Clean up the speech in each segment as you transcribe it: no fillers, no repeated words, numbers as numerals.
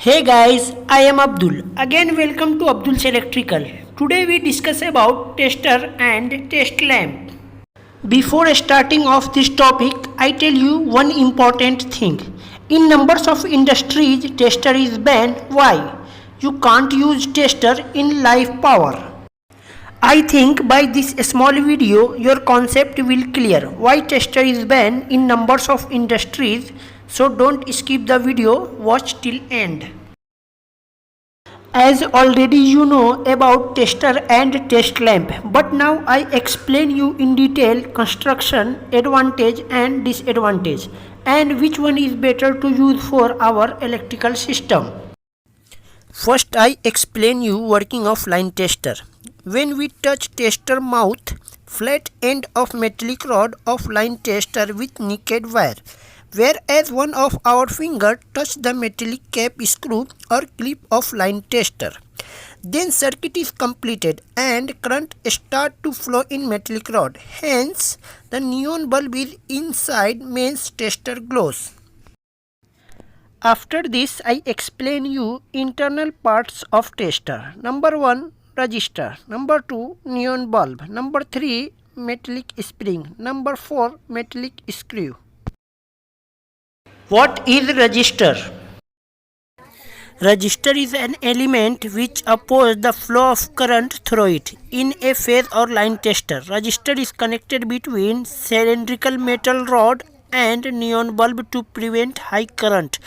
Hey guys, I am Abdul. Again welcome to Abdul's Electrical. Today we discuss about tester and test lamp. Before starting off this topic, I tell you one important thing. In numbers of industries, tester is banned. Why? You can't use tester in live power. I think by this small video your concept will clear why tester is banned in numbers of industries, so don't skip the video, watch till end. As already you know about tester and test lamp, but now I explain you in detail construction, advantage and disadvantage, and which one is better to use for our electrical system. First I explain you working of line tester. When we touch tester mouth, flat end of metallic rod of line tester with naked wire, whereas one of our finger touch the metallic cap screw or clip of line tester. Then circuit is completed and current start to flow in metallic rod. Hence, the neon bulb is inside mains tester glows. After this, I explain you internal parts of tester. Number 1, resistor. Number 2, neon bulb. Number 3, metallic spring. Number 4, metallic screw. What is resistor? Resistor is an element which opposes the flow of current through it. In a phase or line tester, resistor is connected between cylindrical metal rod and neon bulb to prevent high current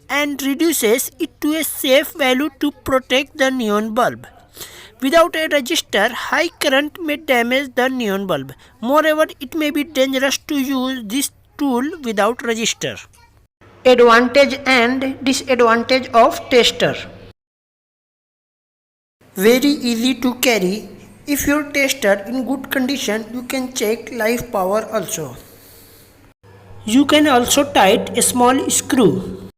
and reduces it to a safe value to protect the neon bulb. Without a resistor, high current may damage the neon bulb. Moreover, it may be dangerous to use this tool without resistor. Advantage and disadvantage of tester. Very easy to carry. If your tester in good condition, you can check live power also. You can also tighten a small screw.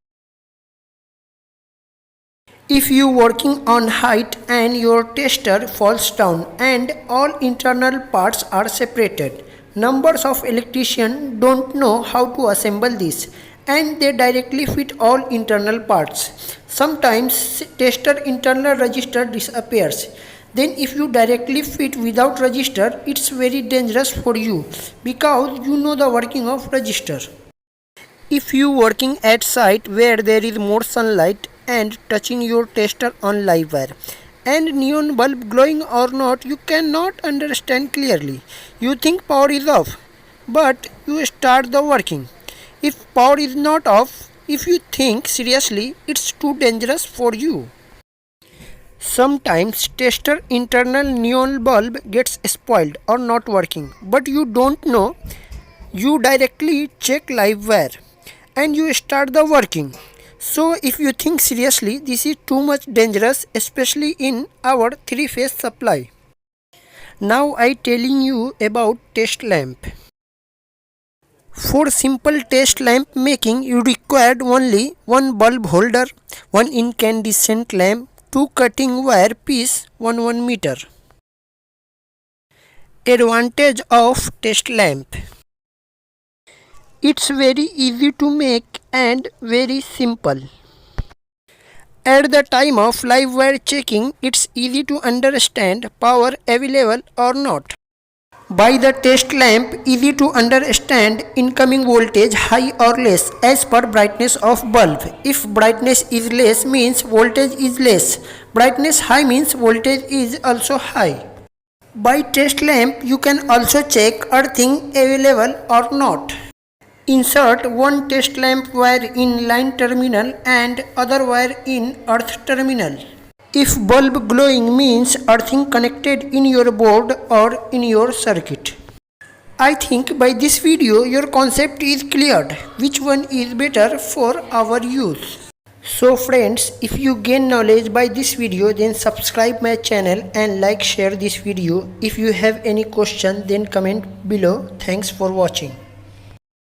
If you working on height and your tester falls down and all internal parts are separated, numbers of electricians don't know how to assemble this and they directly fit all internal parts. Sometimes tester internal resistor disappears. Then if you directly fit without resistor, it's very dangerous for you because you know the working of resistor. If you working at site where there is more sunlight and touching your tester on live wire and neon bulb glowing or not, you cannot understand clearly. You think power is off, but you start the working. If power is not off, if you think seriously, it's too dangerous for you. Sometimes tester internal neon bulb gets spoiled or not working, but you don't know. You directly check live wire and you start the working. So if you think seriously, this is too much dangerous, especially in our 3-phase supply. Now I telling you about test lamp. For simple test lamp making, you required only one bulb holder, one incandescent lamp, 2 cutting wire piece 1 meter. Advantage of test lamp. It's very easy to make and very simple. At the time of live wire checking, it's easy to understand power available or not. By the test lamp, easy to understand incoming voltage high or less as per brightness of bulb. If brightness is less means voltage is less. Brightness high means voltage is also high. By test lamp, you can also check earthing available or not. Insert one test lamp wire in line terminal and other wire in earth terminal. If bulb glowing means earthing connected in your board or in your circuit. I think by this video your concept is cleared. Which one is better for our use? So friends, if you gain knowledge by this video, then subscribe my channel and like share this video. If you have any question, then comment below. Thanks for watching.